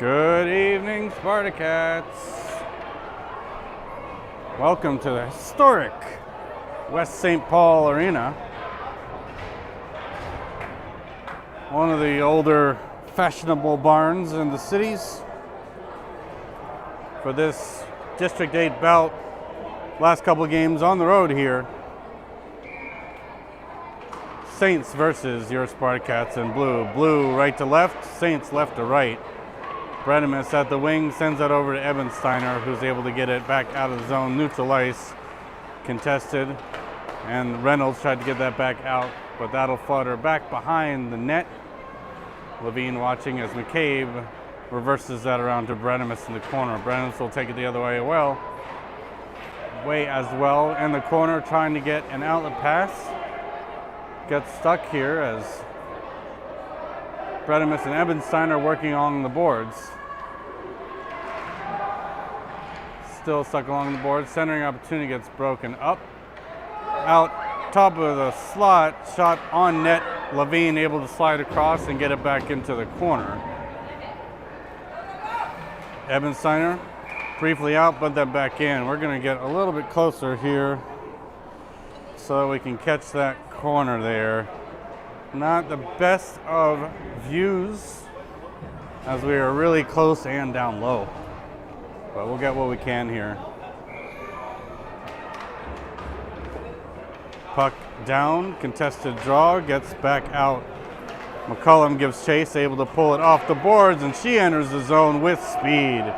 Good evening, Spartacats. Welcome to the historic West St. Paul Arena. One of the older fashionable barns in the cities for this District 8 bout. Last couple of games on the road here. Saints versus your Spartacats in blue. Blue right to left, Saints left to right. Bredimus at the wing sends that over to Ebensteiner, who's able to get it back out of the zone. Neutral ice contested, and Reynolds tried to get that back out, but that'll flutter back behind the net. Levine watching as McCabe reverses that around to Bredimus in the corner. Bredimus will take it the other way as well in the corner, trying to get an outlet pass. Gets stuck here as Bredimus and Ebenstein are working on the boards. Still stuck along the boards. Centering opportunity gets broken up. Out top of the slot, shot on net. Levine able to slide across and get it back into the corner. Ebensteiner briefly out, but then back in. We're going to get a little bit closer here so we can catch that corner there. Not the best of views as we are really close and down low, but we'll get what we can here. Puck down, contested draw, gets back out. McCullum gives chase, able to pull it off the boards, and she enters the zone with speed.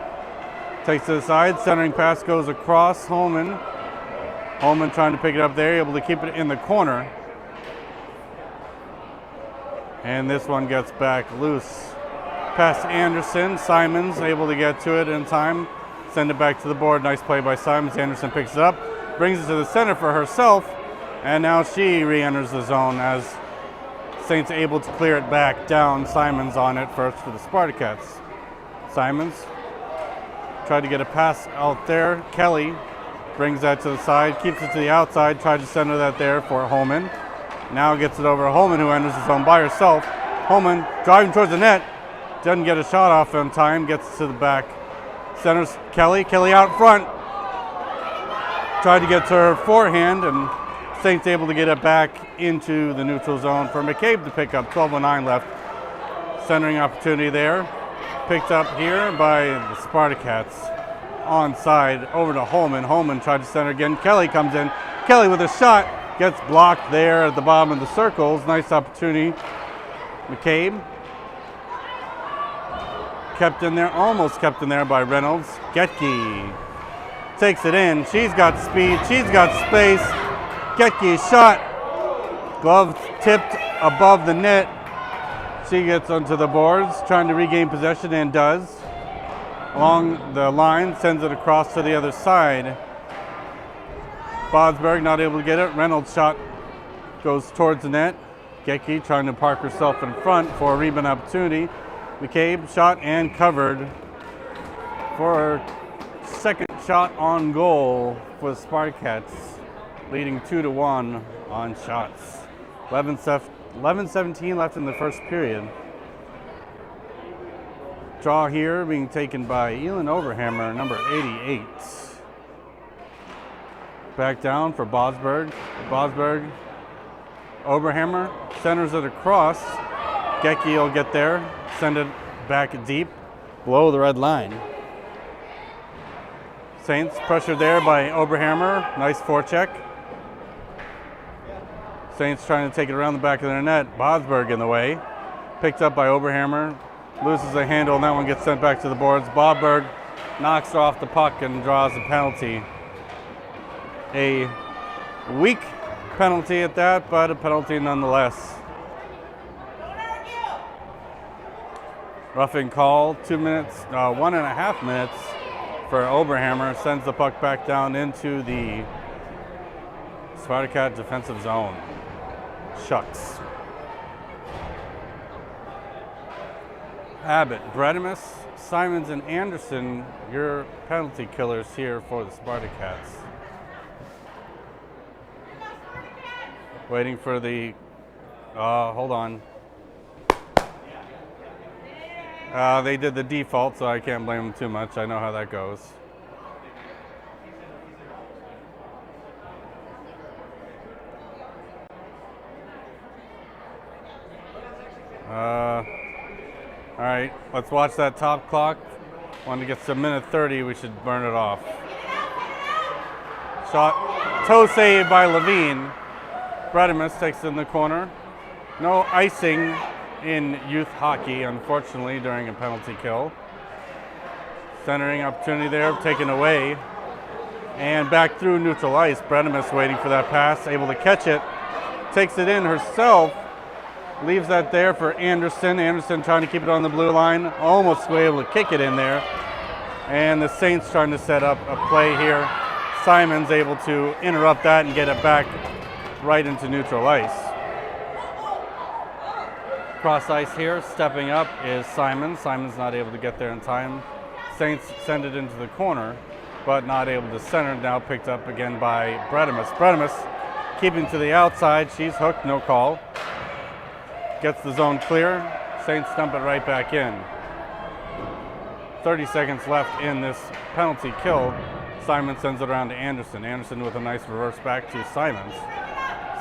Takes to the side, centering pass goes across. Holman trying to pick it up there, able to keep it in the corner. And this one gets back loose. Past Anderson. Simons able to get to it in time. Send it back to the board. Nice play by Simons. Anderson picks it up. Brings it to the center for herself. And now she re-enters the zone as Saints able to clear it back down. Simons on it first for the Spartacats. Simons tried to get a pass out there. Kelly brings that to the side. Keeps it to the outside. Tried to center that there for Holman. Now gets it over to Holman, who enters the zone by herself. Holman driving towards the net. Doesn't get a shot off in time. Gets to the back. Centers Kelly. Kelly out front. Tried to get to her forehand, and Saints able to get it back into the neutral zone for McCabe to pick up. 12:09 left. Centering opportunity there. Picked up here by the Spartacats. Onside over to Holman. Holman tried to center again. Kelly comes in. Kelly with a shot. Gets blocked there at the bottom of the circles. Nice opportunity. McCabe. Kept in there, almost kept in there by Reynolds. Getke takes it in. She's got speed. She's got space. Getke's shot. Glove tipped above the net. She gets onto the boards, trying to regain possession, and does. Along the line, sends it across to the other side. Bosberg not able to get it. Reynolds' shot goes towards the net. Getke trying to park herself in front for a rebound opportunity. McCabe shot and covered for her second shot on goal for the Spartacats, leading 2-1 on shots. 11-17 left in the first period. Draw here being taken by Elin Overhammer, number 88. Back down for Bosberg. Bosberg, Overhammer, centers it across. Getke will get there, send it back deep, below the red line. Saints pressured there by Overhammer. Nice forecheck. Saints trying to take it around the back of their net. Bosberg in the way. Picked up by Overhammer. Loses the handle, and that one gets sent back to the boards. Bosberg knocks off the puck and draws a penalty. A weak penalty at that, but a penalty nonetheless. Roughing call, 2 minutes, 1.5 minutes for Overhammer. Sends the puck back down into the Spartacat defensive zone. Shucks. Abbott, Bredimus, Simons, and Anderson, your penalty killers here for the Spartacats. Waiting for the, hold on. They did the default, so I can't blame them too much. I know how that goes. All right, let's watch that top clock. When it gets to minute 30, we should burn it off. Shot, toe save by Levine. Bredimus takes it in the corner. No icing in youth hockey, unfortunately, during a penalty kill. Centering opportunity there, taken away. And back through neutral ice. Bredimus waiting for that pass, able to catch it. Takes it in herself. Leaves that there for Anderson. Anderson trying to keep it on the blue line. Almost able to kick it in there. And the Saints trying to set up a play here. Simon's able to interrupt that and get it back right into neutral ice. Cross ice here, stepping up is Simon. Simon's not able to get there in time. Saints send it into the corner, but not able to center. Now picked up again by Bredimus. Bredimus keeping to the outside. She's hooked, no call. Gets the zone clear. Saints dump it right back in. 30 seconds left in this penalty kill. Simon sends it around to Anderson. Anderson with a nice reverse back to Simons.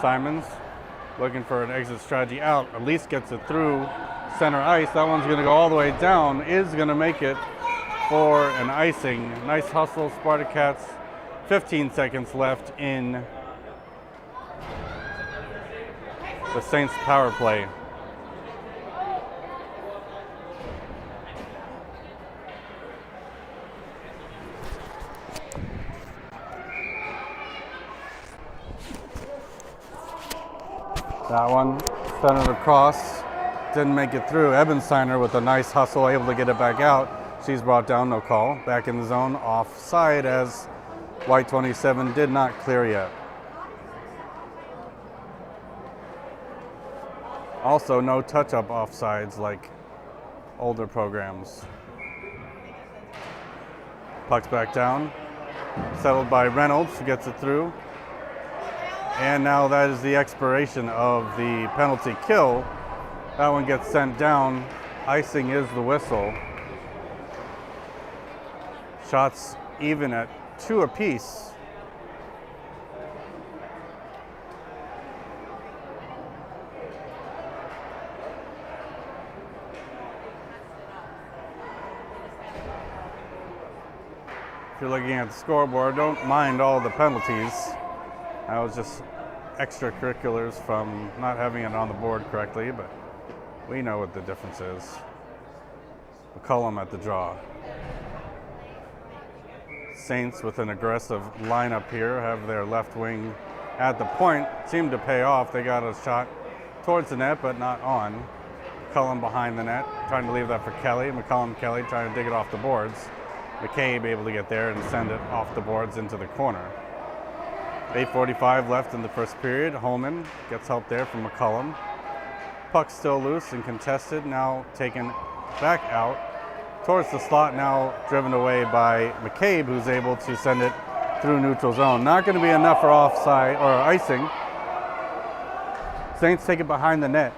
Simons looking for an exit strategy out. At least gets it through center ice. That one's going to go all the way down. Is going to make it for an icing. Nice hustle, Spartacats. 15 seconds left in the Saints power play. That one centered across, didn't make it through. Ebensteiner with a nice hustle, able to get it back out. She's brought down, no call. Back in the zone, offside as White 27 did not clear yet. Also, no touch-up offsides like older programs. Puck's back down, settled by Reynolds, who gets it through. And now that is the expiration of the penalty kill. That one gets sent down. Icing is the whistle. Shots even at 2 apiece. If you're looking at the scoreboard, don't mind all the penalties. That was just extracurriculars from not having it on the board correctly, but we know what the difference is. McCullum at the draw. Saints with an aggressive lineup here have their left wing at the point. Seemed to pay off. They got a shot towards the net, but not on. McCullum behind the net, trying to leave that for Kelly. McCullum, Kelly trying to dig it off the boards. McCabe able to get there and send it off the boards into the corner. 8:45 left in the first period. Holman gets help there from McCullum. Puck still loose and contested, now taken back out towards the slot, now driven away by McCabe, who's able to send it through neutral zone. Not going to be enough for offside or icing. Saints take it behind the net,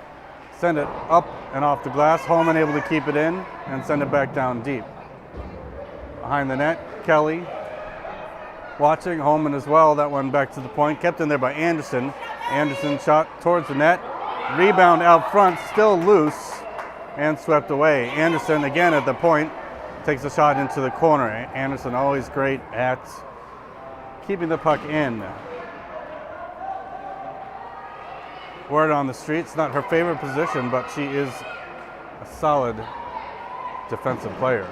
send it up and off the glass. Holman able to keep it in and send it back down deep. Behind the net, Kelly watching. Holman as well. That one back to the point, kept in there by Anderson. Anderson shot towards the net. Rebound out front, still loose and swept away. Anderson again at the point, takes a shot into the corner. Anderson always great at keeping the puck in. Word on the street, it's not her favorite position, but she is a solid defensive player.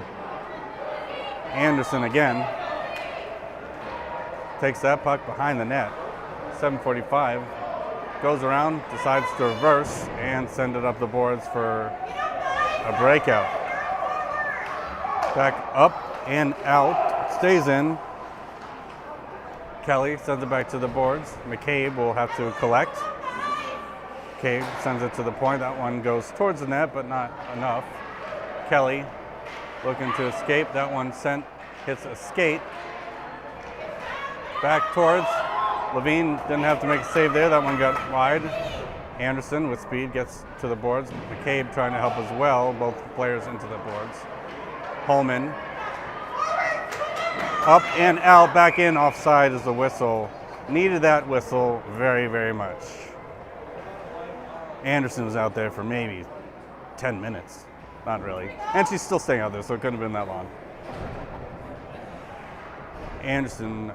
Anderson again takes that puck behind the net. 7:45. Goes around, decides to reverse and send it up the boards for a breakout. Back up and out. Stays in. Kelly sends it back to the boards. McCabe will have to collect. McCabe sends it to the point. That one goes towards the net, but not enough. Kelly looking to escape. That one hits a skate. Back towards. Levine didn't have to make a save there. That one got wide. Anderson with speed gets to the boards. McCabe trying to help as well, both players into the boards. Holman up and out, back in, offside is the whistle. Needed that whistle very, very much. Anderson was out there for maybe 10 minutes. Not really. And she's still staying out there, so it couldn't have been that long. Anderson,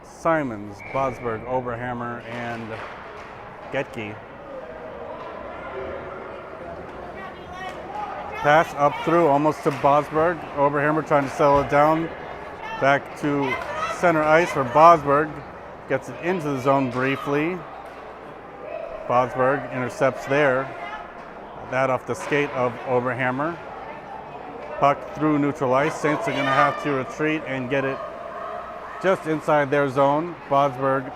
Simons, Bosberg, Oberhammer, and Getke. Pass up through, almost to Bosberg. Oberhammer trying to settle it down. Back to center ice for Bosberg. Gets it into the zone briefly. Bosberg intercepts there. That off the skate of Oberhammer. Puck through neutral ice. Saints are going to have to retreat and get it just inside their zone. Bosberg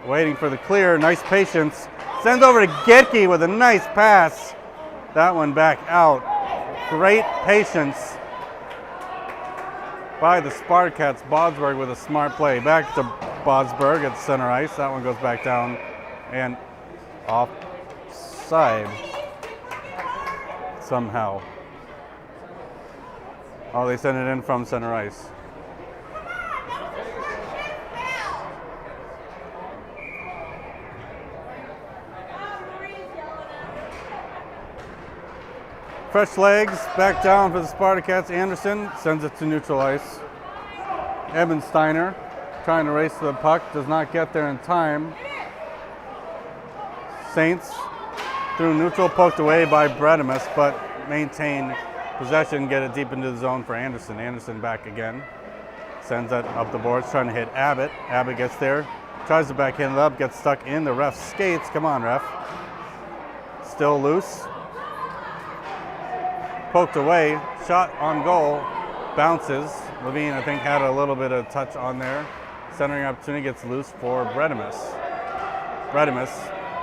waiting for the clear. Nice patience. Sends over to Getke with a nice pass. That one back out. Great patience by the Spartacats. Bosberg with a smart play. Back to Bosberg at center ice. That one goes back down and offside somehow. Oh, they sent it in from center ice. Fresh legs, back down for the Spartacats. Anderson sends it to neutral ice. Evan Steiner trying to race to the puck, does not get there in time. Saints through neutral, poked away by Bredimus, but maintain possession, get it deep into the zone for Anderson. Anderson back again. Sends that up the boards, trying to hit Abbott. Abbott gets there, tries to backhand it up, gets stuck in the ref's skates. Come on, ref. Still loose. Poked away, shot on goal, bounces. Levine, I think, had a little bit of touch on there. Centering opportunity gets loose for Bredimus. Bredimus,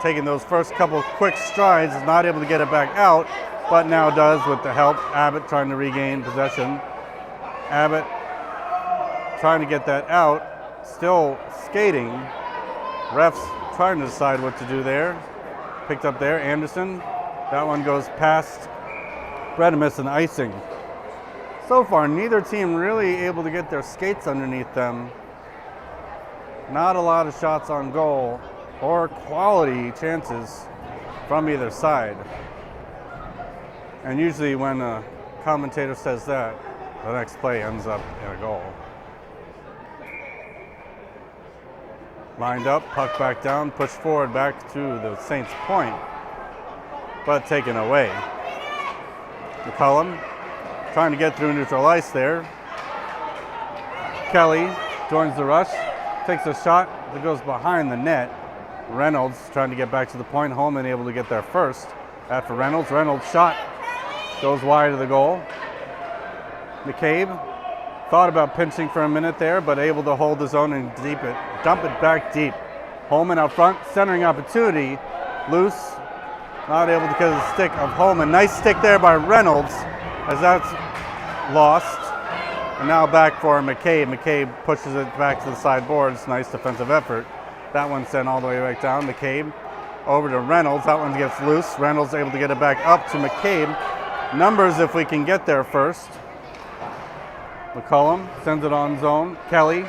taking those first couple quick strides, is not able to get it back out, but now does with the help. Abbott trying to regain possession. Abbott trying to get that out, still skating. Refs trying to decide what to do there. Picked up there, Anderson. That one goes past Bredimus and icing. So far, neither team really able to get their skates underneath them. Not a lot of shots on goal or quality chances from either side. And usually when a commentator says that, the next play ends up in a goal. Lined up, puck back down, pushed forward back to the Saints' point, but taken away. McCullum trying to get through neutral ice there. Kelly joins the rush, takes a shot that goes behind the net. Reynolds trying to get back to the point. Holman able to get there first. That for Reynolds. Reynolds' shot goes wide of the goal. McCabe thought about pinching for a minute there, but able to hold his own and dump it back deep. Holman out front, centering opportunity. Loose. Not able to get the stick of Holman. Nice stick there by Reynolds as that's lost. And now back for McCabe. McCabe pushes it back to the sideboards. Nice defensive effort. That one sent all the way back down. McCabe over to Reynolds. That one gets loose. Reynolds able to get it back up to McCabe. Numbers if we can get there first. McCullum sends it on zone. Kelly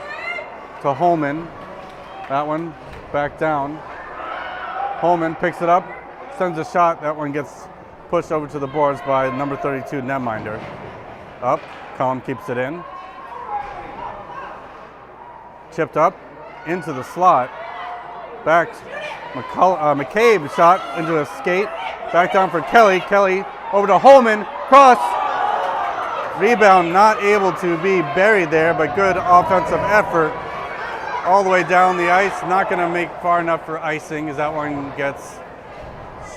to Holman. That one back down. Holman picks it up. Sends a shot. That one gets pushed over to the boards by number 32 netminder. Up. Cullum keeps it in. Chipped up into the slot. Back. McCabe shot into a skate. Back down for Kelly. Kelly over to Holman. Cross. Rebound not able to be buried there, but good offensive effort. All the way down the ice. Not going to make far enough for icing as that one gets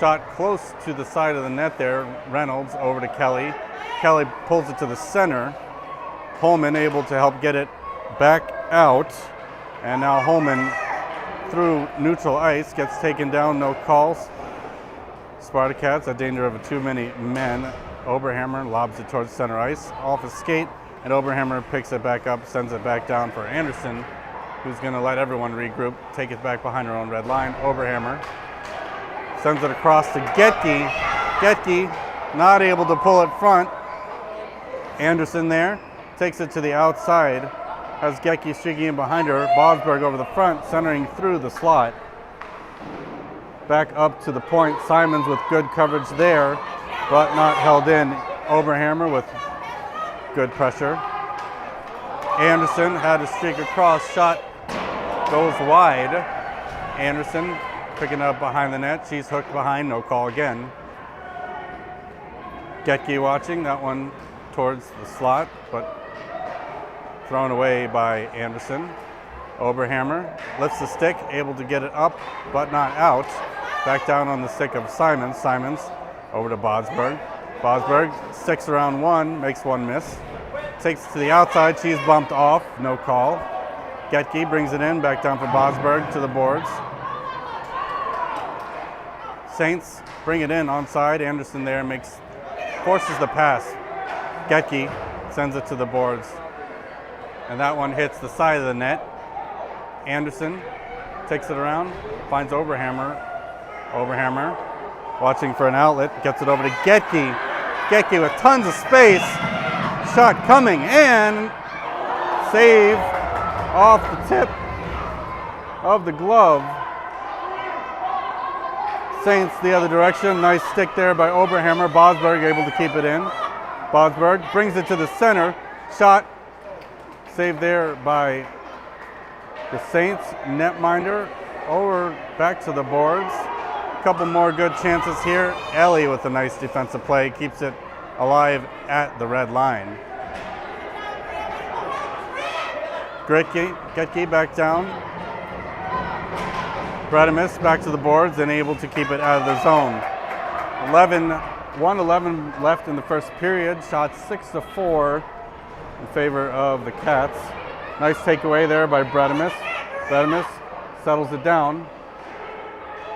shot close to the side of the net there. Reynolds over to Kelly. Kelly pulls it to the center. Holman able to help get it back out. And now Holman through neutral ice gets taken down, no calls. Spartacats at danger of too many men. Oberhammer lobs it towards center ice, off his skate, and Oberhammer picks it back up, sends it back down for Anderson, who's going to let everyone regroup, take it back behind her own red line. Oberhammer Sends it across to Getke. Getke not able to pull it front. Anderson there takes it to the outside. Has Getke streaking in behind her. Bosberg over the front, centering through the slot. Back up to the point. Simons with good coverage there, but not held in. Oberhammer with good pressure. Anderson had to streak across. Shot goes wide. Anderson picking up behind the net. She's hooked behind. No call again. Getke watching. That one towards the slot, but thrown away by Anderson. Oberhammer lifts the stick, able to get it up, but not out. Back down on the stick of Simons. Simons over to Bosberg. Bosberg sticks around one, makes one miss. Takes it to the outside, she's bumped off, no call. Getke brings it in, back down for Bosberg to the boards. Saints bring it in onside. Anderson there forces the pass. Getke sends it to the boards. And that one hits the side of the net. Anderson takes it around, finds Oberhammer. Oberhammer watching for an outlet, gets it over to Getke. Getke with tons of space. Shot coming and save off the tip of the glove. Saints the other direction. Nice stick there by Oberhammer. Bosberg able to keep it in. Bosberg brings it to the center. Shot saved there by the Saints netminder. Over back to the boards. A couple more good chances here. Ellie with a nice defensive play keeps it alive at the red line. Getke back down. Bredimus back to the boards and able to keep it out of the zone. 1:11 left in the first period. Shot 6-4 in favor of the Cats. Nice takeaway there by Bredimus. Bredimus settles it down.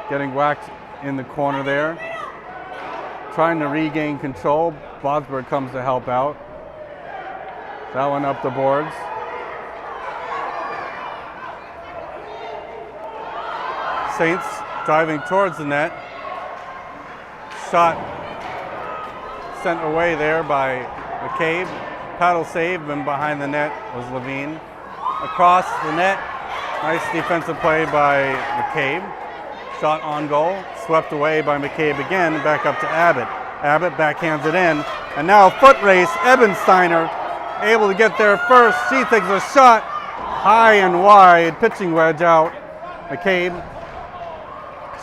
Getting whacked in the corner there. Trying to regain control. Bosberg comes to help out. That one up the boards. Saints driving towards the net. Shot sent away there by McCabe. Paddle save, and behind the net was Levine. Across the net, nice defensive play by McCabe. Shot on goal, swept away by McCabe again, back up to Abbott. Abbott backhands it in, and now foot race. Ebensteiner able to get there first. She takes a shot high and wide, pitching wedge out. McCabe.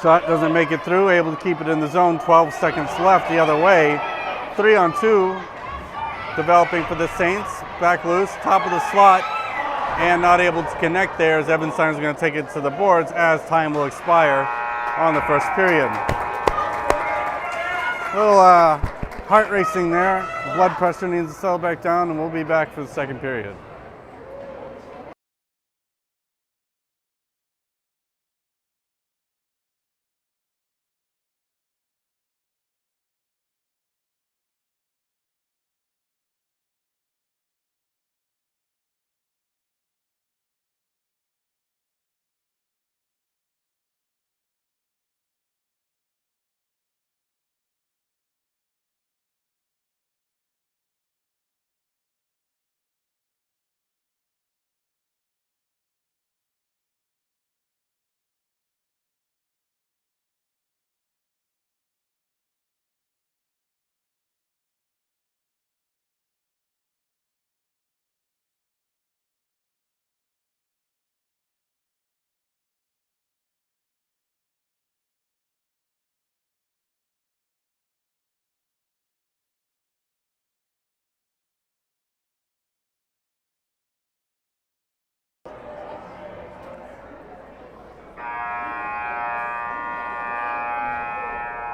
Shot doesn't make it through, able to keep it in the zone. 12 seconds left the other way. 3-on-2 developing for the Saints. Back loose, top of the slot, and not able to connect there as Ebensteiner's going to take it to the boards as time will expire on the first period. A little heart racing there. Blood pressure needs to settle back down, and we'll be back for the second period.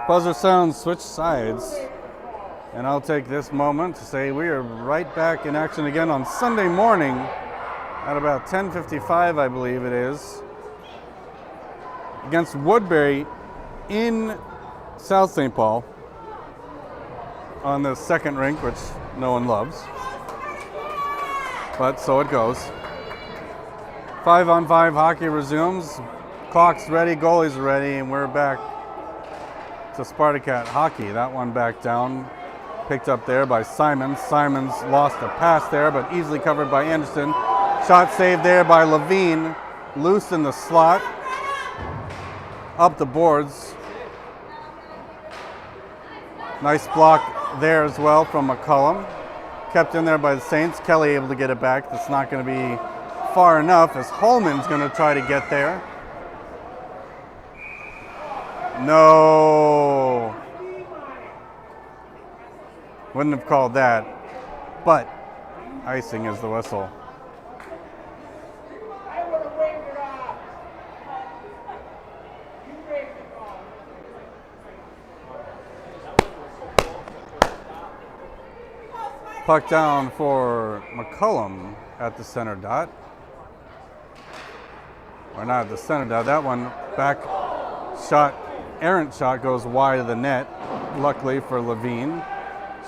Buzzer sounds, switch sides. And I'll take this moment to say we are right back in action again on Sunday morning at about 10:55, I believe it is, against Woodbury in South St. Paul on the second rink, which no one loves. But so it goes. 5-on-5 hockey resumes. Clock's ready, goalies are ready, and we're back to Spartacat hockey. That one back down, picked up there by Simons. Simons lost a pass there, but easily covered by Anderson. Shot saved there by Levine. Loose in the slot. Up the boards. Nice block there as well from McCullum. Kept in there by the Saints. Kelly able to get it back. That's not going to be far enough as Holman's going to try to get there. No. Wouldn't have called that, but icing is the whistle. Puck down for McCullum at the center dot. Or not at the center dot. That one back shot, errant shot goes wide of the net. Luckily for Levine.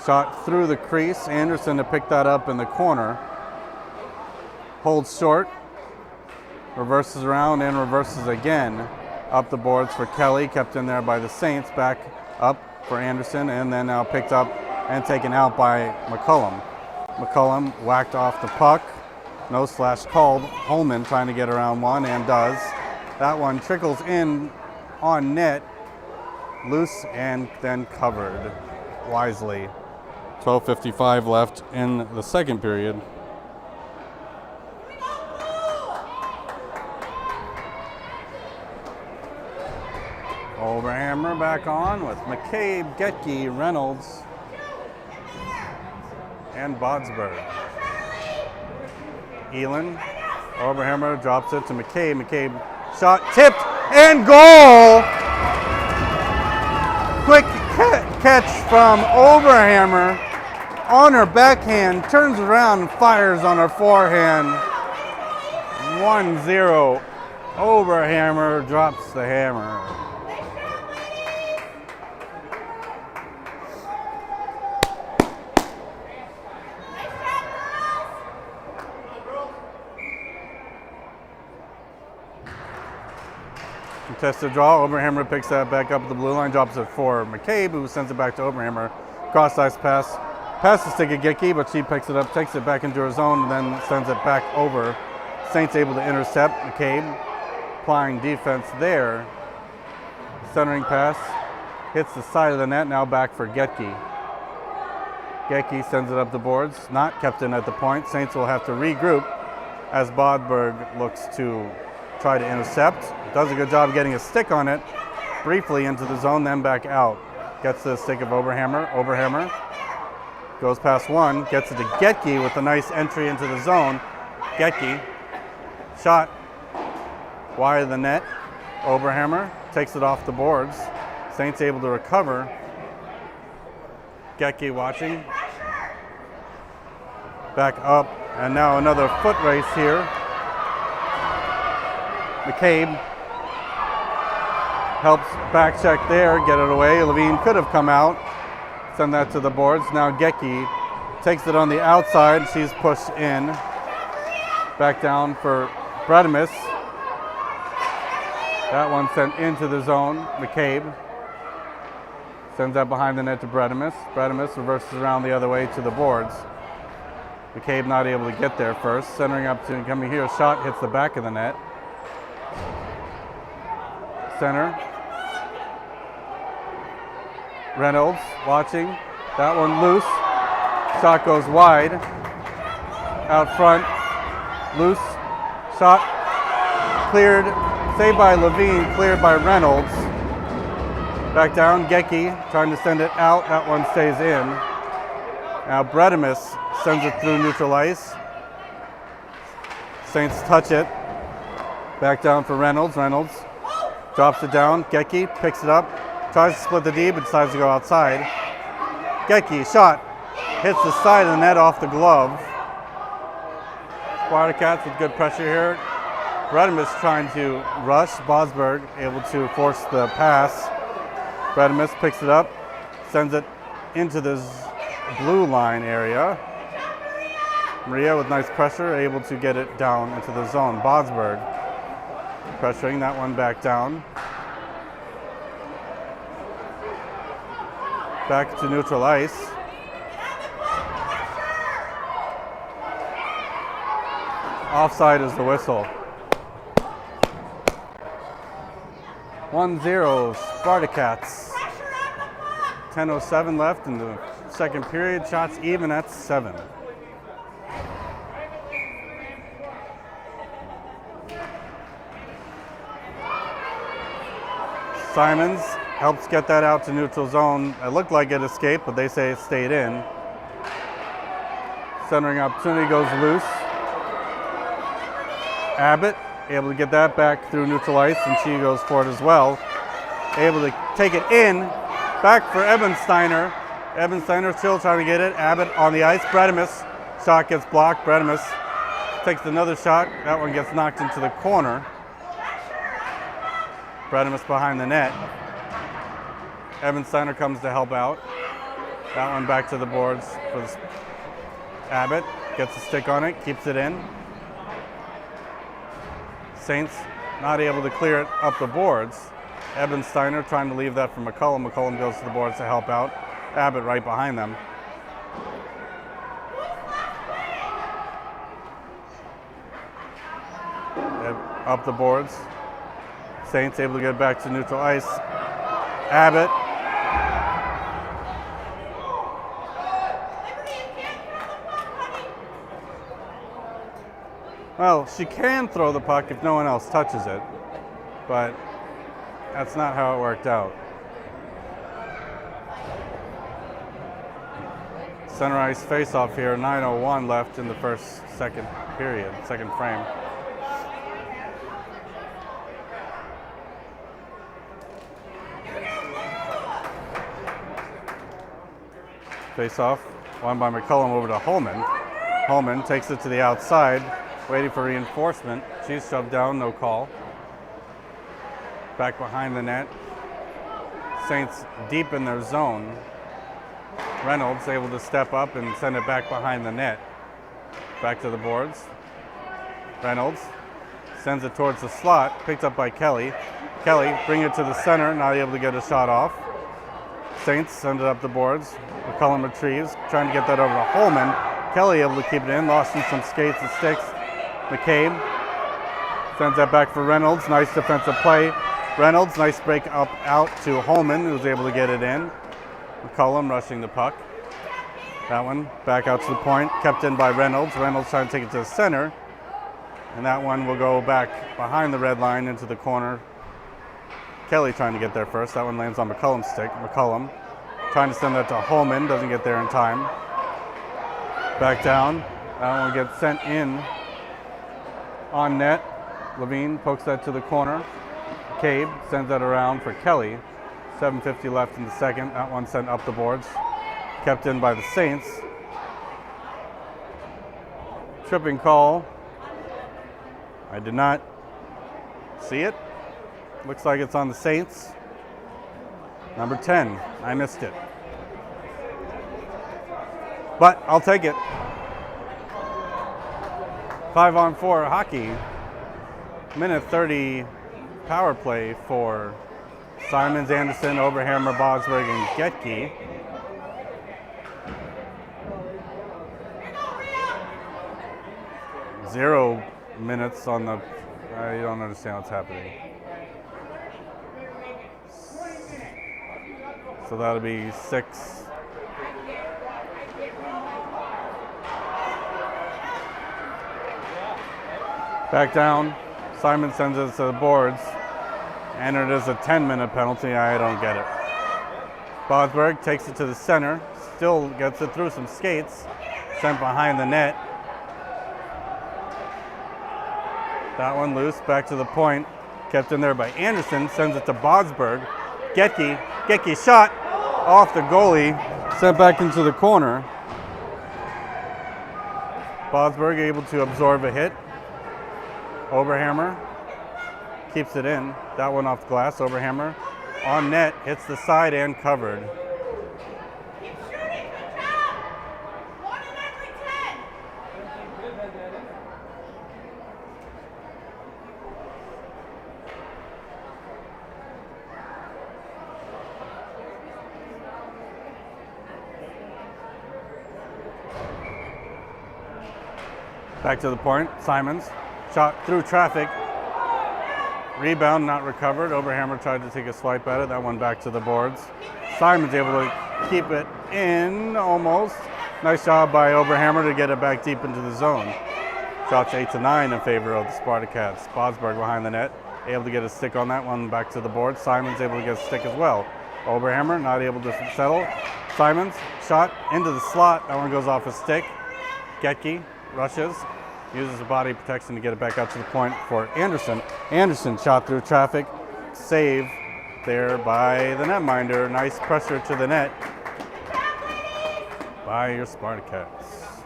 Shot through the crease. Anderson to pick that up in the corner. Holds short. Reverses around and reverses again. Up the boards for Kelly. Kept in there by the Saints. Back up for Anderson and then now picked up and taken out by McCullum. McCullum whacked off the puck. No slash called. Holman trying to get around one and does. That one trickles in on net. Loose and then covered wisely. 12:55 left in the second period. Oberhammer back on with McCabe, Getke, Reynolds, and Bodsberg. Elin, Oberhammer drops it to McCabe. McCabe shot, tipped, and goal! Quick catch from Oberhammer on her backhand, turns around and fires on her forehand. 1-0. Oberhammer drops the hammer. Contested draw. Oberhammer picks that back up at the blue line, drops it for McCabe, who sends it back to Oberhammer. Cross-ice pass. Passes to Gagicki, but she picks it up, takes it back into her zone, and then sends it back over. Saints able to intercept. McCabe applying defense there. Centering pass. Hits the side of the net, now back for Getke. Getke sends it up the boards. Not kept in at the point. Saints will have to regroup as Bodberg looks to try to intercept. Does a good job of getting a stick on it. Briefly into the zone, then back out. Gets the stick of Oberhammer. Oberhammer goes past one, gets it to Getke with a nice entry into the zone. Getke, shot wide of the net. Oberhammer takes it off the boards. Saints able to recover. Getke watching. Back up, and now another foot race here. McCabe helps back check there, get it away. Levine could have come out, send that to the boards. Now Getke takes it on the outside. She's pushed in. Back down for Bredimus. That one sent into the zone. McCabe sends that behind the net to Bredimus. Bredimus reverses around the other way to the boards. McCabe not able to get there first. Centering up to coming here. Shot hits the back of the net. Center. Reynolds watching. That one loose. Shot goes wide. Out front. Loose. Shot cleared. Saved by Levine. Cleared by Reynolds. Back down. Getke trying to send it out. That one stays in. Now Bredimus sends it through neutral ice. Saints touch it. Back down for Reynolds. Reynolds drops it down. Getke picks it up. Tries to split the D, but decides to go outside. Getke, shot. Hits the side of the net off the glove. Spartacats with good pressure here. Bredimus trying to rush. Bosberg able to force the pass. Bredimus picks it up. Sends it into this blue line area. Maria with nice pressure, able to get it down into the zone. Bosberg pressuring that one back down. back to neutral ice. Offside is the whistle. 1-0 Spartacats. 10:07 left in the second period. Shots even at 7. Simons helps get that out to neutral zone. It looked like it escaped, but they say it stayed in. Centering opportunity goes loose. Abbott able to get that back through neutral ice, and she goes for it as well. Able to take it in. Back for Ebensteiner. Ebensteiner still trying to get it. Abbott on the ice. Bredemus. Shot gets blocked. Bredemus takes another shot. That one gets knocked into the corner. Bredemus behind the net. Ebensteiner comes to help out. That one back to the boards for Abbott. Gets a stick on it. Keeps it in. Saints not able to clear it up the boards. Ebensteiner trying to leave that for McCullum. McCullum goes to the boards to help out. Abbott right behind them. Up the boards. Saints able to get back to neutral ice. Abbott. Well, she can throw the puck if no one else touches it, but that's not how it worked out. Center ice face-off here, 9:01 left in the second period, second frame. Face-off, won by McCullum over to Holman. Holman takes it to the outside, waiting for reinforcement. She's shoved down, no call. Back behind the net. Saints deep in their zone. Reynolds able to step up and send it back behind the net. Back to the boards. Reynolds sends it towards the slot, picked up by Kelly. Kelly bring it to the center, not able to get a shot off. Saints send it up the boards. McCullum retrieves, trying to get that over to Holman. Kelly able to keep it in, lost in some skates and sticks. McCabe sends that back for Reynolds. Nice defensive play. Reynolds, nice break up out to Holman, who's able to get it in. McCullum rushing the puck. That one back out to the point, kept in by Reynolds. Reynolds trying to take it to the center. And that one will go back behind the red line into the corner. Kelly trying to get there first. That one lands on McCullum's stick. McCullum trying to send that to Holman, doesn't get there in time. Back down. That one gets sent in on net. Levine pokes that to the corner. Cabe sends that around for Kelly. 7:50 left in the second. That one sent up the boards. Kept in by the Saints. Tripping call. I did not see it. Looks like it's on the Saints. Number 10. I missed it. But I'll take it. 5-on-4 hockey. Minute 30 power play for Simons, Anderson, Oberhammer, Bogsberg, and Getke. Zero minutes on the... I don't understand what's happening. So that'll be 6. Back down. Simon sends it to the boards. And it is a 10-minute penalty. I don't get it. Bogsberg takes it to the center. Still gets it through some skates. Sent behind the net. That one loose. Back to the point. Kept in there by Anderson. Sends it to Bogsberg. Getke shot off the goalie. Sent back into the corner. Bogsberg able to absorb a hit. Oberhammer keeps it in. That one off the glass. Oberhammer on net, hits the side and covered. Back to the point, Simons. Shot through traffic. Rebound not recovered. Oberhammer tried to take a swipe at it. That one back to the boards. Simons able to keep it in almost. Nice job by Oberhammer to get it back deep into the zone. Shots 8 to 9 in favor of the Spartacats. Bosberg behind the net. Able to get a stick on that one back to the board. Simons able to get a stick as well. Oberhammer not able to settle. Simons shot into the slot. That one goes off a stick. Getke rushes. Uses the body protection to get it back out to the point for Anderson. Anderson shot through traffic. Save there by the netminder. Nice pressure to the net by your Spartacats.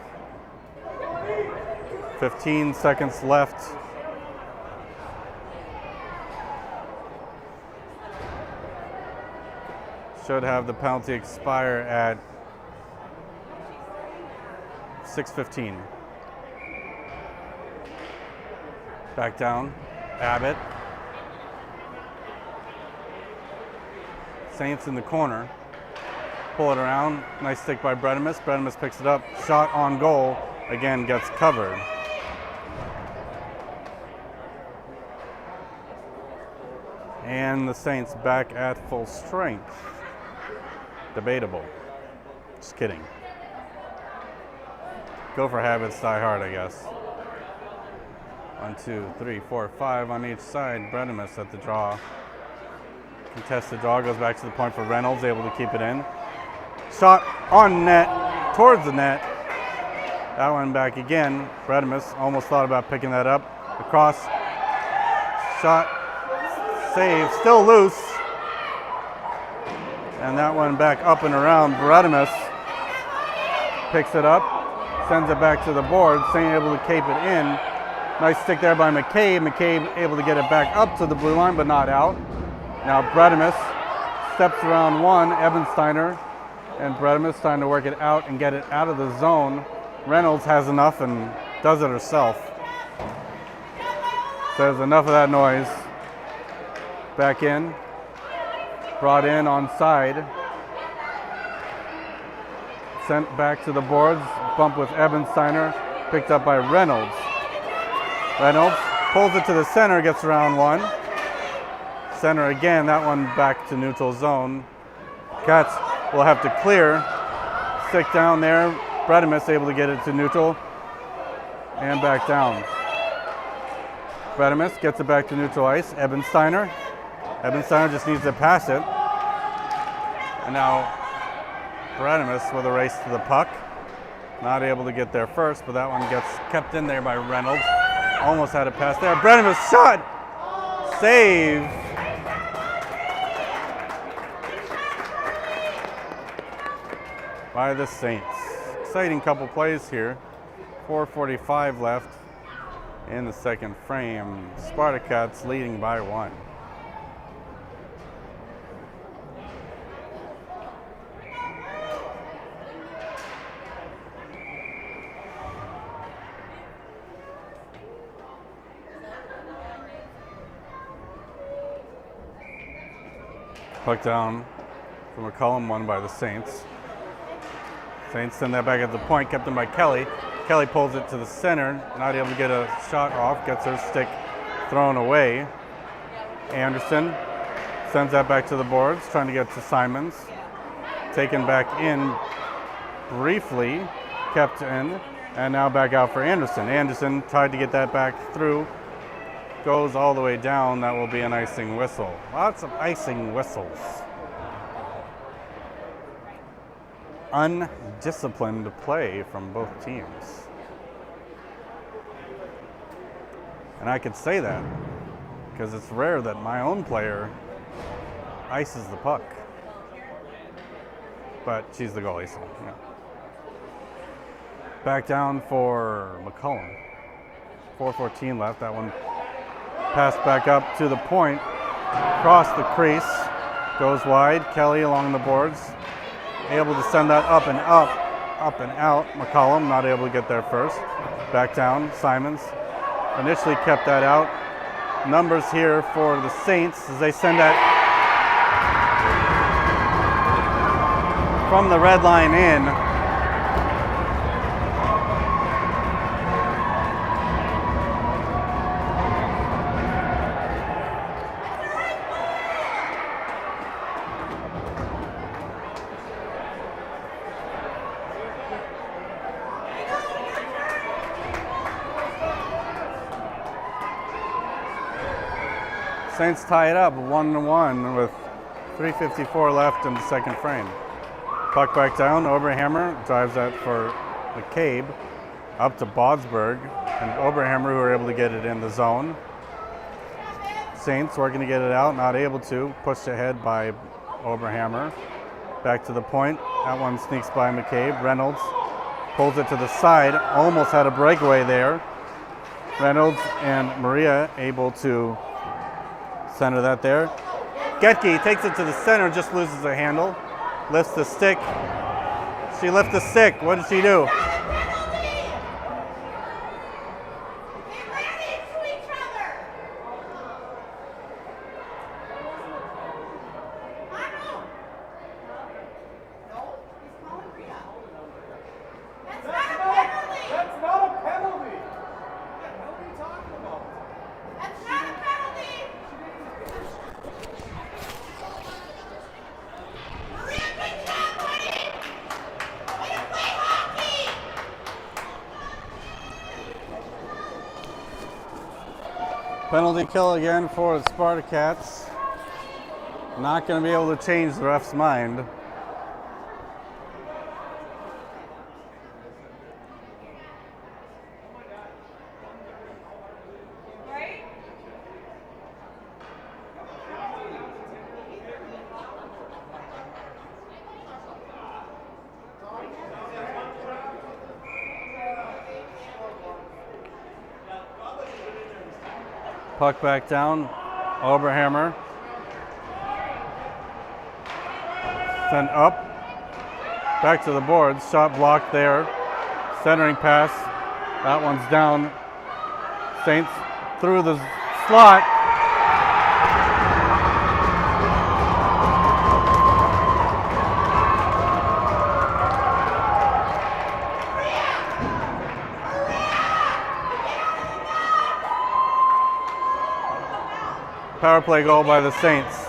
15 seconds left. Should have the penalty expire at 6:15. Back down, Abbott. Saints in the corner. Pull it around, nice stick by Bredemus. Bredemus picks it up, shot on goal, again gets covered. And the Saints back at full strength. Debatable. Just kidding. Go for habits, die hard, I guess. 1, 2, 3, 4, 5 on each side. Bredemus at the draw. Contested draw goes back to the point for Reynolds, able to keep it in. Shot on net, towards the net. That one back again. Bredemus almost thought about picking that up. Across. Shot. Save. Still loose. And that one back up and around. Bredemus picks it up. Sends it back to the board. Saint able to keep it in. Nice stick there by McCabe. McCabe able to get it back up to the blue line, but not out. Now Bredemus steps around one. Ebensteiner and Bredemus trying to work it out and get it out of the zone. Reynolds has enough and does it herself. Says enough of that noise. Back in. Brought in on side. Sent back to the boards. Bump with Ebensteiner. Picked up by Reynolds. Reynolds pulls it to the center, gets around one. Center again, that one back to neutral zone. Cats will have to clear. Stick down there. Bredemus able to get it to neutral. And back down. Bredemus gets it back to neutral ice. Ebensteiner. Ebensteiner just needs to pass it. And now Bredemus with a race to the puck. Not able to get there first, but that one gets kept in there by Reynolds. Almost had a pass there. Bredemus shot! Save! By the Saints. Exciting couple plays here. 4:45 left in the second frame. Spartacats leading by 1. Puck down from McCollum, won by the Saints. Saints send that back at the point, kept him by Kelly. Kelly pulls it to the center, not able to get a shot off, gets her stick thrown away. Anderson sends that back to the boards, trying to get to Simons. Taken back in briefly, kept in, and now back out for Anderson. Anderson tried to get that back through. Goes all the way down. That will be an icing whistle. Lots of icing whistles. Undisciplined play from both teams. And I could say that because it's rare that my own player ices the puck. But she's the goalie, so yeah. Back down for McCollum. 4:14 left. That one passed back up to the point, across the crease, goes wide. Kelly along the boards, able to send that up and out. McCollum not able to get there first. Back down, Simons initially kept that out. Numbers here for the Saints as they send that from the red line in. Saints tie it up 1-1 with 3:54 left in the second frame. Puck back down, Oberhammer drives that for McCabe, up to Bodsberg, and Oberhammer who are able to get it in the zone. Saints working to get it out, not able to, pushed ahead by Oberhammer. Back to the point, that one sneaks by McCabe. Reynolds pulls it to the side, almost had a breakaway there. Reynolds and Maria able to center that there. Getke takes it to the center, just loses a handle. Lifts the stick. She lifts the stick. What did she do? Penalty kill again for the Spartacats. Not going to be able to change the ref's mind. Puck back down, Oberhammer. Sent up, back to the boards, shot blocked there. Centering pass, that one's down. Saints through the slot. Power play goal by the Saints.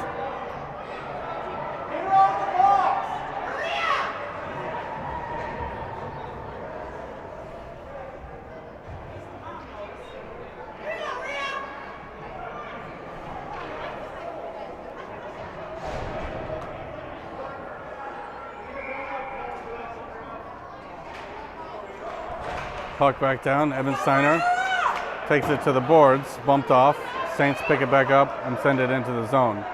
Puck back down, Evan Steiner takes it to the boards, bumped off. Saints pick it back up and send it into the zone.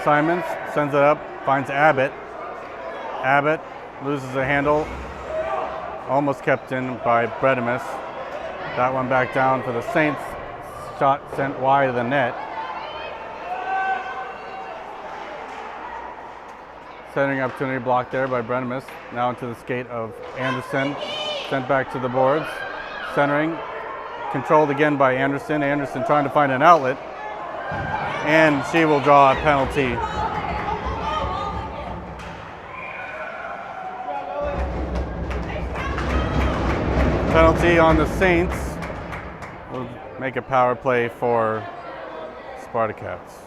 Simons sends it up, finds Abbott. Abbott loses a handle, almost kept in by Bredemus. That one back down for the Saints. Shot sent wide of the net. Centering opportunity blocked there by Bredemus. Now into the skate of Anderson. Sent back to the boards. Centering. Controlled again by Anderson. Anderson trying to find an outlet. And she will draw a penalty. Penalty on the Saints. Will make a power play for Spartacats.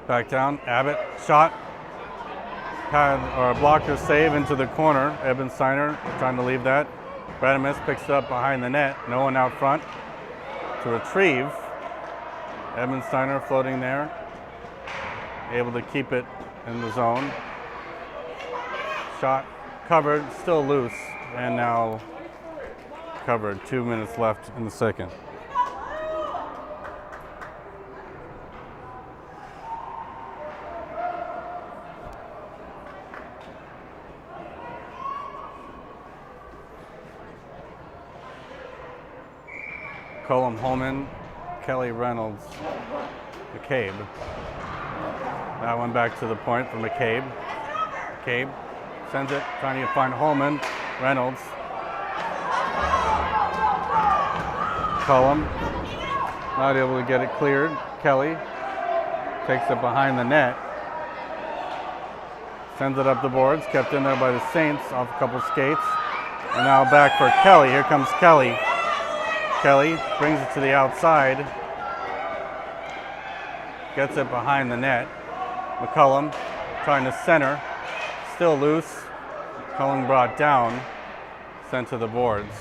Back down, Abbott, shot, blocker save into the corner. Eben Steiner trying to leave that. Bredemus picks it up behind the net, no one out front to retrieve. Eben Steiner floating there, able to keep it in the zone. Shot covered, still loose, and now covered. 2 minutes left in the second. Colum Holman, Kelly Reynolds, McCabe. That one back to the point for McCabe. McCabe Sends it, trying to find Holman. Reynolds. Cullum. Not able to get it cleared. Kelly takes it behind the net. Sends it up the boards. Kept in there by the Saints off a couple skates. And now back for Kelly. Here comes Kelly. Kelly brings it to the outside. Gets it behind the net. McCullum trying to center. Still loose. McCullum brought down. Sent to the boards.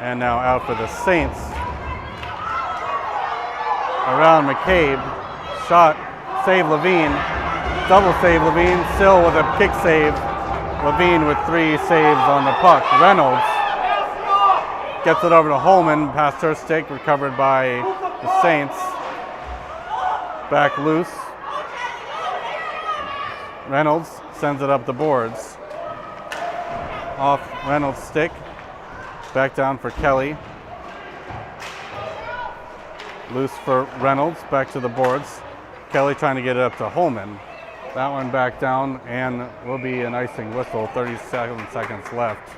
And now out for the Saints. Around McCabe. Shot. Save Levine. Double save Levine. Still with a kick save. Levine with 3 saves on the puck. Reynolds gets it over to Holman. Past her stick. Recovered by the Saints. Back loose. Reynolds sends it up the boards. Off Reynolds' stick. Back down for Kelly. Loose for Reynolds. Back to the boards. Kelly trying to get it up to Holman. That one back down and will be an icing whistle. 37 seconds left.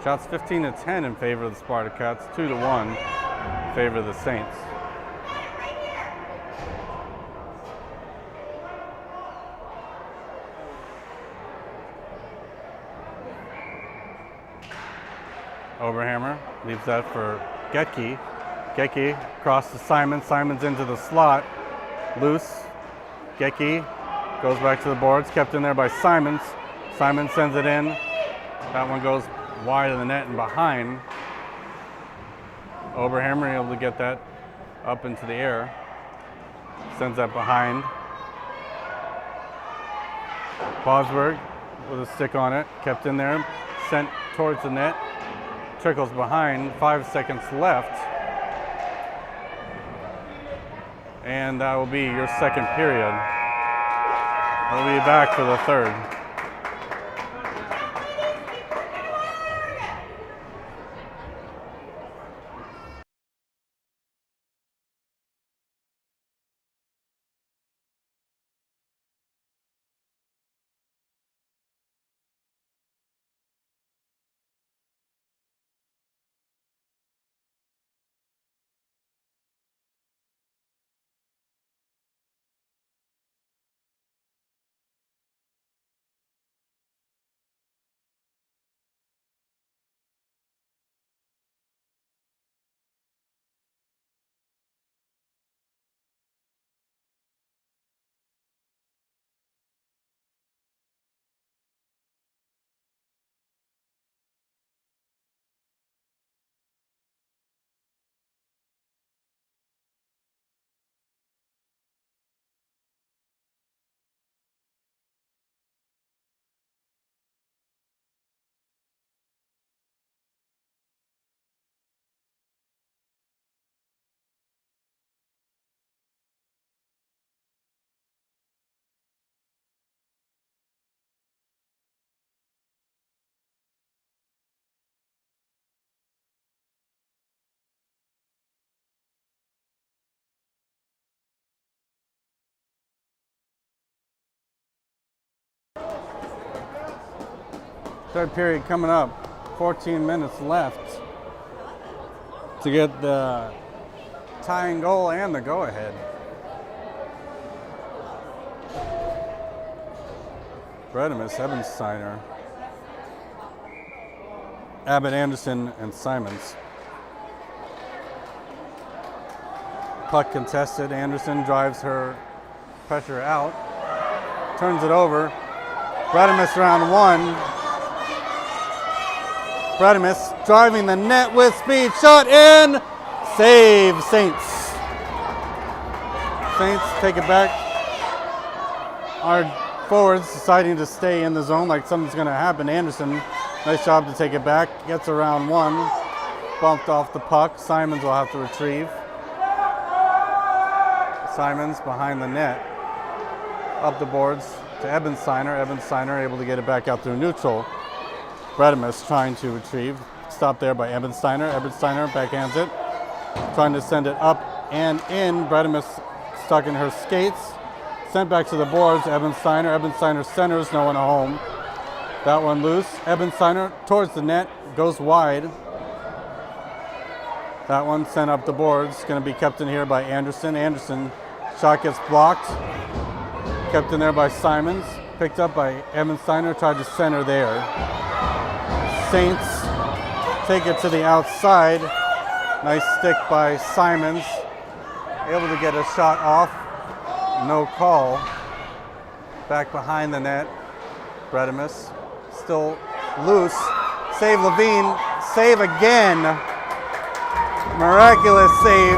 Shots 15-10 in favor of the Spartacats, 2-1 in favor of the Saints. Oberhammer leaves that for Getke. Getke across to Simon. Simon's into the slot. Loose. Getke goes back to the boards. Kept in there by Simons. Simon sends it in. That one goes wide of the net and behind. Oberhammer able to get that up into the air. Sends that behind. Bosberg with a stick on it. Kept in there. Sent towards the net. Trickles behind. 5 seconds left. And that will be your second period. We'll be back for the third. Third period coming up. 14 minutes left to get the tying goal and the go-ahead. Bredimus, Ebensteiner, Abbott, Anderson, and Simons. Puck contested. Anderson drives her pressure out. Turns it over. Bredimus round one. Bredimus driving the net with speed. Shot in. Save Saints. Saints take it back. Our forwards deciding to stay in the zone like something's going to happen. Anderson, nice job to take it back. Gets around one. Bumped off the puck. Simons will have to retrieve. Simons behind the net. Up the boards to Ebensteiner. Ebensteiner able to get it back out through neutral. Bredimus trying to retrieve. stop there by Ebensteiner. Ebensteiner backhands it, trying to send it up and in. Bredemis stuck in her skates. Sent back to the boards. Ebensteiner. Ebensteiner centers, no one home. That one loose. Ebensteiner towards the net, goes wide. That one sent up the boards. Going to be kept in here by Anderson. Anderson shot gets blocked. Kept in there by Simons. Picked up by Ebensteiner. Tried to center there. Saints take it to the outside. Nice stick by Simons. Able to get a shot off. No call. Back behind the net. Bredemis still loose. Save Levine. Save again. Miraculous save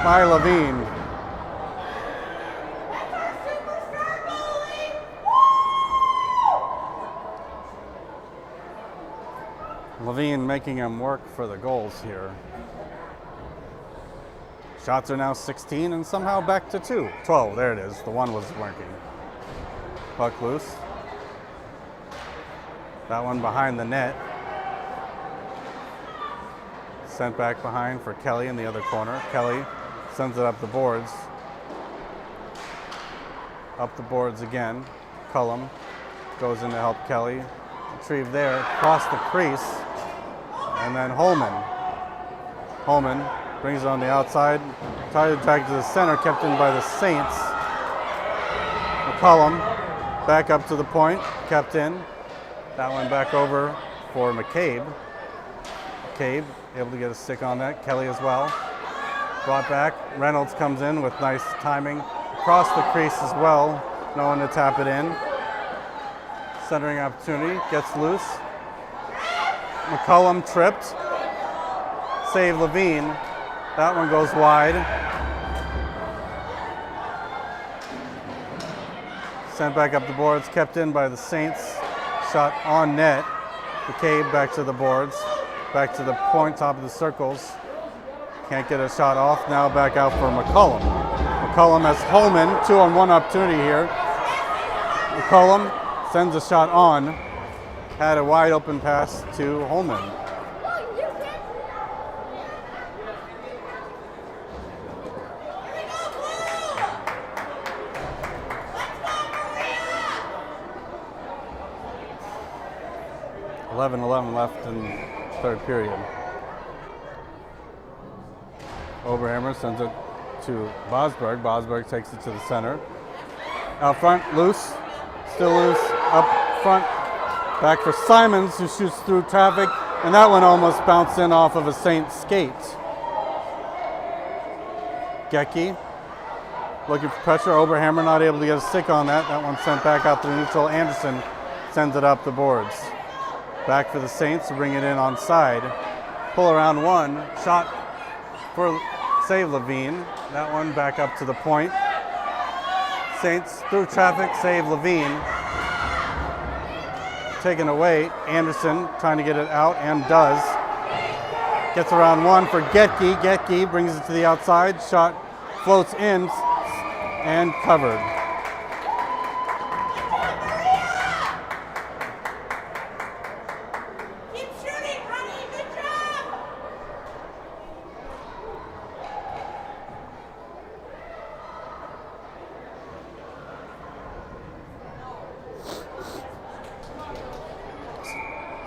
by Levine. Levine making him work for the goals here. Shots are now 16 and somehow back to 12. There it is. The one was working. Puck loose. That one behind the net. Sent back behind for Kelly in the other corner. Kelly sends it up the boards. Up the boards again. Cullum goes in to help Kelly. Retrieve there. Across the crease. And then Holman. Holman brings it on the outside. Tried to drag to the center. Kept in by the Saints. McCollum back up to the point. Kept in. That one back over for McCabe. McCabe able to get a stick on that. Kelly as well. Brought back. Reynolds comes in with nice timing. Across the crease as well. No one to tap it in. Centering opportunity. Gets loose. McCollum tripped. Save Levine. That one goes wide. Sent back up the boards. Kept in by the Saints. Shot on net. McCabe back to the boards. Back to the point, top of the circles. Can't get a shot off. Now back out for McCollum. McCollum has Holman. 2-on-1 opportunity here. McCollum sends a shot on. Had a wide open pass to Holman. .11 left in third period. Oberhammer sends it to Bosberg. Bosberg takes it to the center. Out front, loose. Still loose. Up front. Back for Simons, who shoots through traffic. And that one almost bounced in off of a Saint skate. Gecki looking for pressure. Oberhammer not able to get a stick on that. That one sent back out to the neutral. Anderson sends it up the boards. Back for the Saints to bring it in on side. Pull around one. Shot for save Levine. That one back up to the point. Saints through traffic, save Levine. Taken away. Anderson trying to get it out and does. Gets around one for Getke. Getke brings it to the outside. Shot floats in and covered.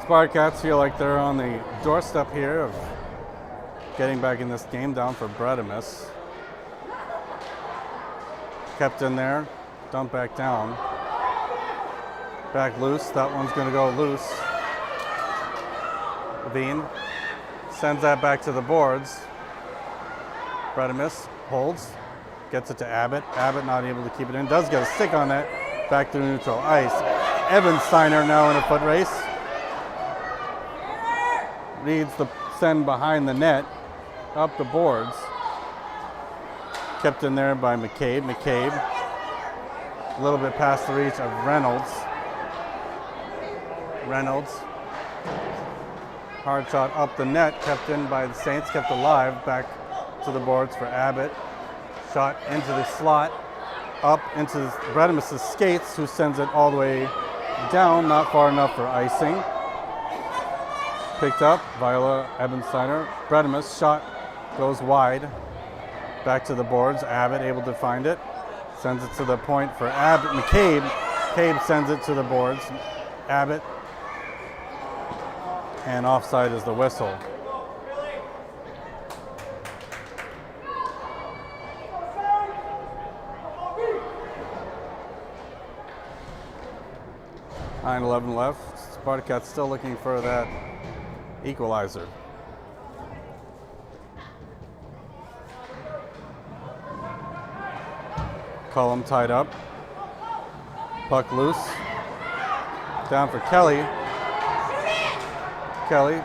Spartacats feel like they're on the doorstep here of getting back in this game. Down for Bredemis. Kept in there, dumped back down. Back loose, that one's gonna go loose. Levine sends that back to the boards. Bredemis holds, gets it to Abbott. Abbott not able to keep it in, does get a stick on that. Back to neutral ice. Ebensteiner now in a foot race. Needs the send behind the net, up the boards. Kept in there by McCabe. McCabe, a little bit past the reach of Reynolds. Reynolds, hard shot up the net, kept in by the Saints, kept alive. Back to the boards for Abbott. Shot into the slot, up into Bredemis' skates, who sends it all the way down, not far enough for icing. picked up. Viola Ebensteiner. Bredemus shot goes wide. Back to the boards. Abbott able to find it. Sends it to the point for Abbott. McCabe. McCabe sends it to the boards. Abbott. And offside is the whistle. (9:11) left. Spartacats still looking for that equalizer. Cullum tied up. Puck loose. Down for Kelly. Kelly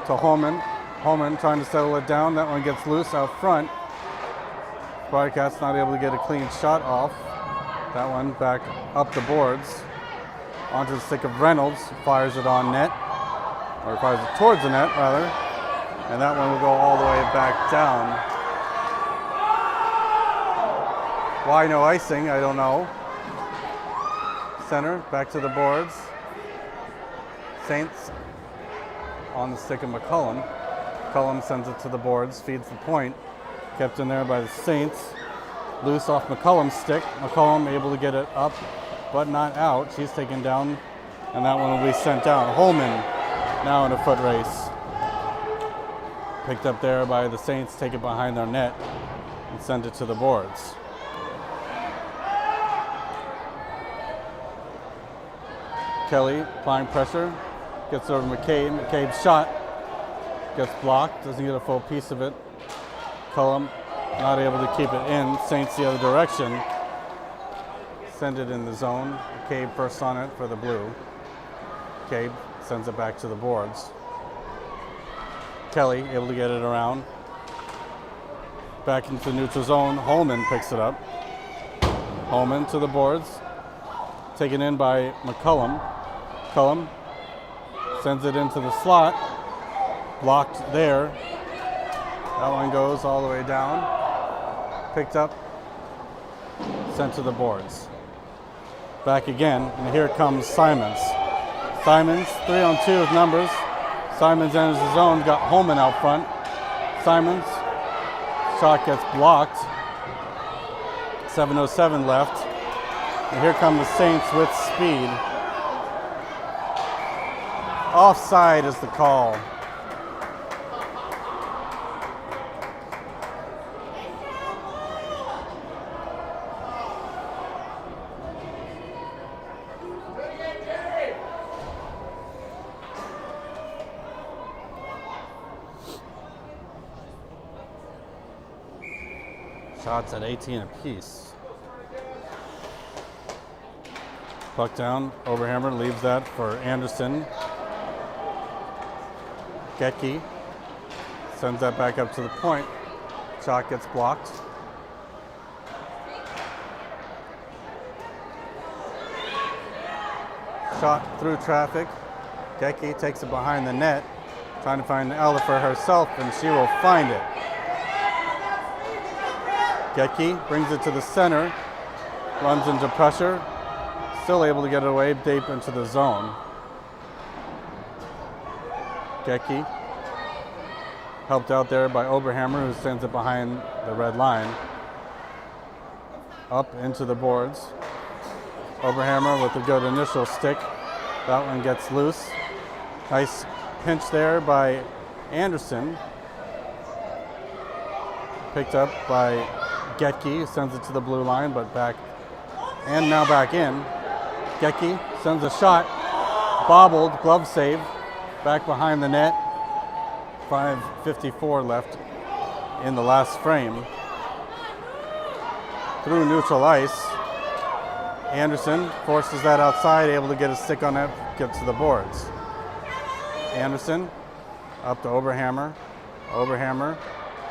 to Holman. Holman trying to settle it down. That one gets loose out front. Spartacats not able to get a clean shot off. That one back up the boards. Onto the stick of Reynolds. Fires it on net. Or fires it towards the net, rather. And that one will go all the way back down. Why no icing? I don't know. Center, back to the boards. Saints on the stick of McCullum. McCullum sends it to the boards, feeds the point. Kept in there by the Saints. Loose off McCullum's stick. McCullum able to get it up, but not out. She's taken down, and that one will be sent down. Holman now in a foot race. Picked up there by the Saints, take it behind their net, and send it to the boards. Kelly applying pressure, gets over McCabe. McCabe's shot gets blocked, doesn't get a full piece of it. Cullum not able to keep it in. Saints the other direction. Send it in the zone. McCabe first on it for the blue. McCabe sends it back to the boards. Kelly able to get it around. Back into the neutral zone. Holman picks it up. Holman to the boards. Taken in by McCullum. McCullum sends it into the slot. Blocked there. That one goes all the way down. Picked up. Sent to the boards. Back again, and here comes Simons. Simons, 3-on-2 with numbers. Simons enters the zone, got Holman out front. Simons, shot gets blocked. 7:07 left. And here come the Saints with speed. Offside is the call. Shots at 18 apiece. Puck down, Overhammer leaves that for Anderson. Getke sends that back up to the point. Shot gets blocked. Shot through traffic. Getke takes it behind the net, trying to find Ella for herself, and she will find it. Getke brings it to the center, runs into pressure, still able to get it away deep into the zone. Getke helped out there by Oberhammer, who sends it behind the red line. Up into the boards. Oberhammer with a good initial stick. That one gets loose. Nice pinch there by Anderson. Picked up by Getke, sends it to the blue line, but back, and now back in. Getke sends a shot, bobbled, glove save, back behind the net. 5:54 left in the last frame. Through neutral ice, Anderson forces that outside, able to get a stick on it, get to the boards. Anderson up to Oberhammer. Oberhammer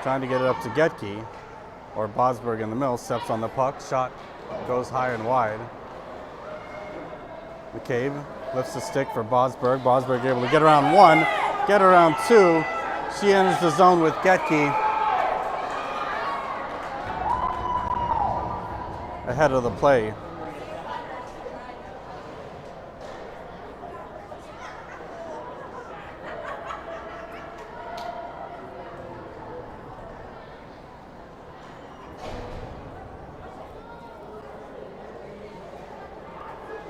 trying to get it up to Getke, or Bosberg in the middle, steps on the puck, shot goes high and wide. McCabe lifts the stick for Bosberg. Bosberg able to get around one, get around two. She enters the zone with Getke. Ahead of the play.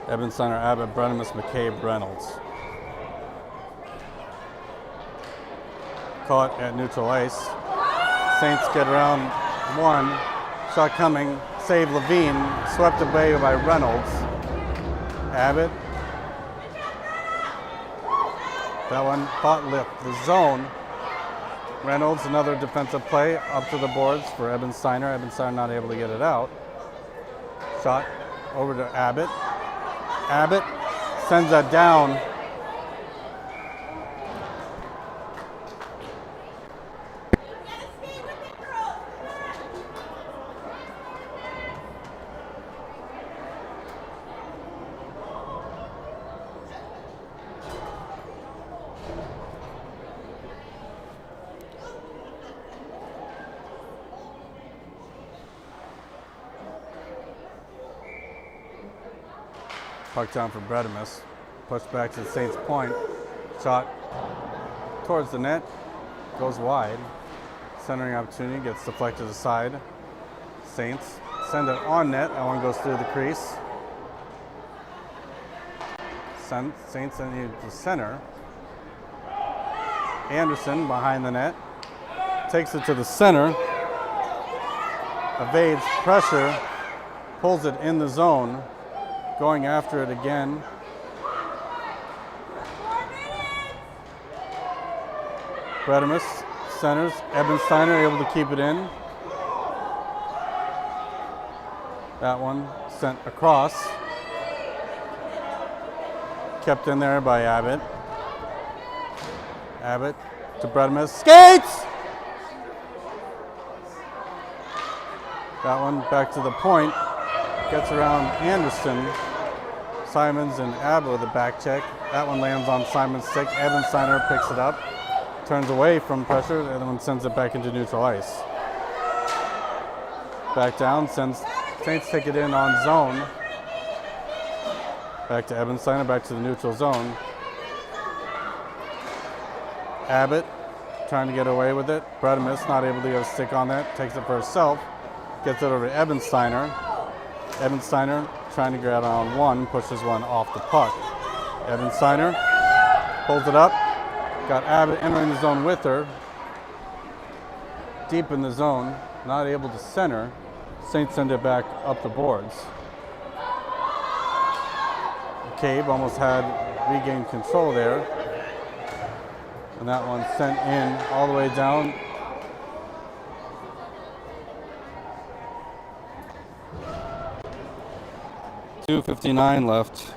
Ebensteiner, Abbott, Brennemus, McCabe, Reynolds. Caught at neutral ice. Saints get around one. Shot coming. Save Levine. Swept away by Reynolds. Abbott. That one thought lift. The zone. Reynolds, another defensive play up to the boards for Ebensteiner. Ebensteiner not able to get it out. Shot over to Abbott. Abbott sends that down. Puck down for Brennemus. Pushed back to the Saints' point. Shot towards the net. Goes wide. Centering opportunity gets deflected aside. Saints send it on net. That one goes through the crease. Saints send it to center. Anderson behind the net. Takes it to the center. Evades pressure. Pulls it in the zone. Going after it again. Brennemus centers. Ebensteiner able to keep it in. That one sent across. Kept in there by Abbott. Abbott to Brennemus. Skates! That one back to the point. Gets around Anderson. Simons and Abbott with a back check. That one lands on Simon's stick. Ebensteiner picks it up. Turns away from pressure. The other one sends it back into neutral ice. Back down. Saints take it in on zone. Back to Ebensteiner. Back to the neutral zone. Abbott trying to get away with it. Brennemus not able to get a stick on that. Takes it for herself. Gets it over to Ebensteiner. Ebensteiner trying to get on one, pushes one off the puck. Ebensteiner pulls it up. Got Abbott entering the zone with her. Deep in the zone, not able to center. Saints send it back up the boards. McCabe almost had regained control there. And that one sent in all the way down. .259 left.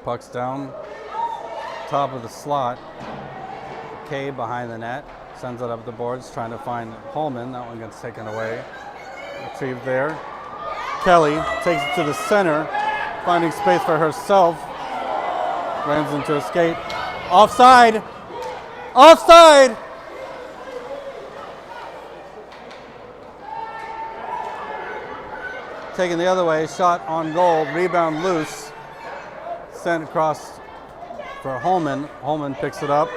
Puck's down, top of the slot. K behind the net, sends it up the boards, trying to find Holman. That one gets taken away. Retrieved there. Kelly takes it to the center, finding space for herself. Runs into a skate. Offside! Offside! Taken the other way, shot on goal, rebound loose. Sent across for Holman. Holman picks it up,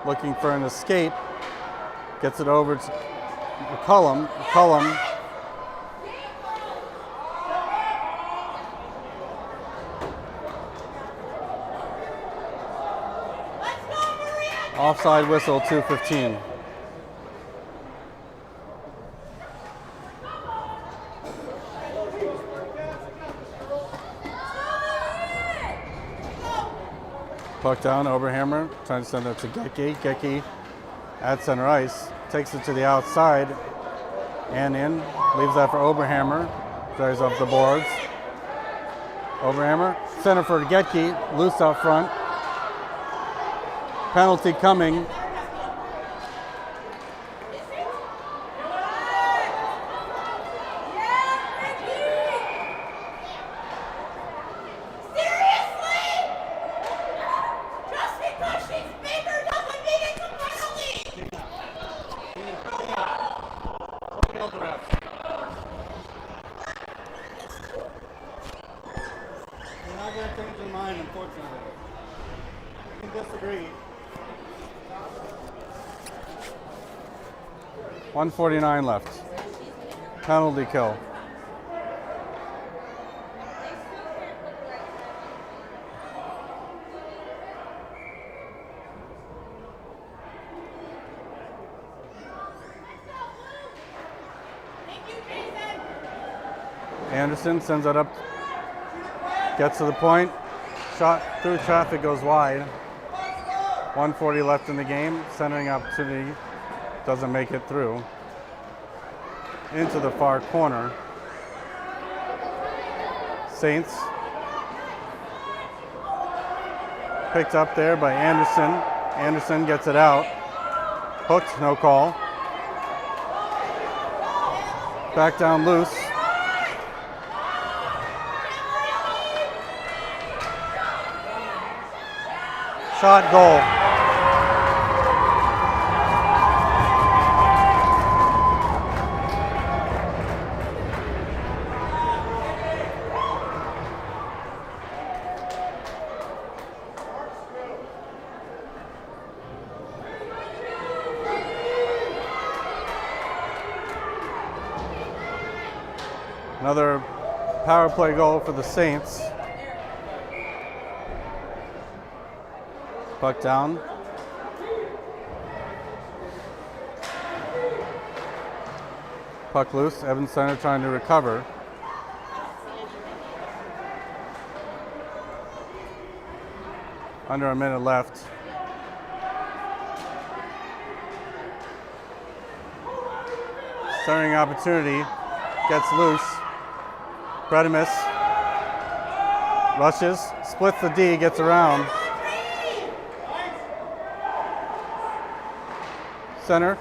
looking for an escape. Gets it over to McCullum. McCullum offside whistle, 2:15. Puck down, Oberhammer, trying to send it to Gecki. Gecki at center ice, takes it to the outside and in, leaves that for Oberhammer, drives up the boards. Oberhammer, center for Gecki, loose out front. Penalty coming. You can disagree. 149 left. Penalty kill. Anderson sends it up, gets to the point, shot through traffic, goes wide. 140 left in the game, centering opportunity, doesn't make it through. Into the far corner. Saints picked up there by Anderson. Anderson gets it out. Hooked, no call. Back down loose. Shot, goal. Another power play goal for the Saints. Puck down. Puck loose. Evans Center trying to recover. Under a minute left. Centering opportunity. Gets loose. Bredimus rushes. Splits the D. Gets around. Center.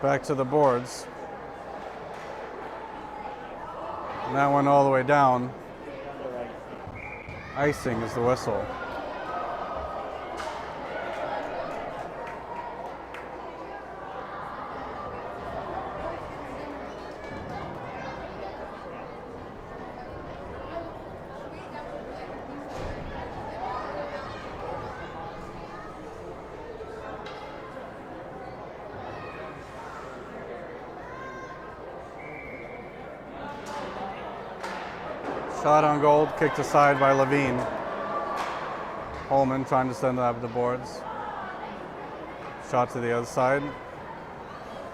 Back to the boards. And that one all the way down. Icing is the whistle. Shot on goal, kicked aside by Levine. Holman trying to send that up the boards. Shot to the other side.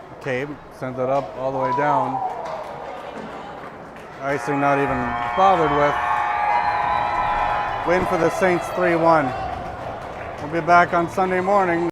McCabe sends it up all the way down. Icing not even bothered with. Win for the Saints 3-1. We'll be back on Sunday morning.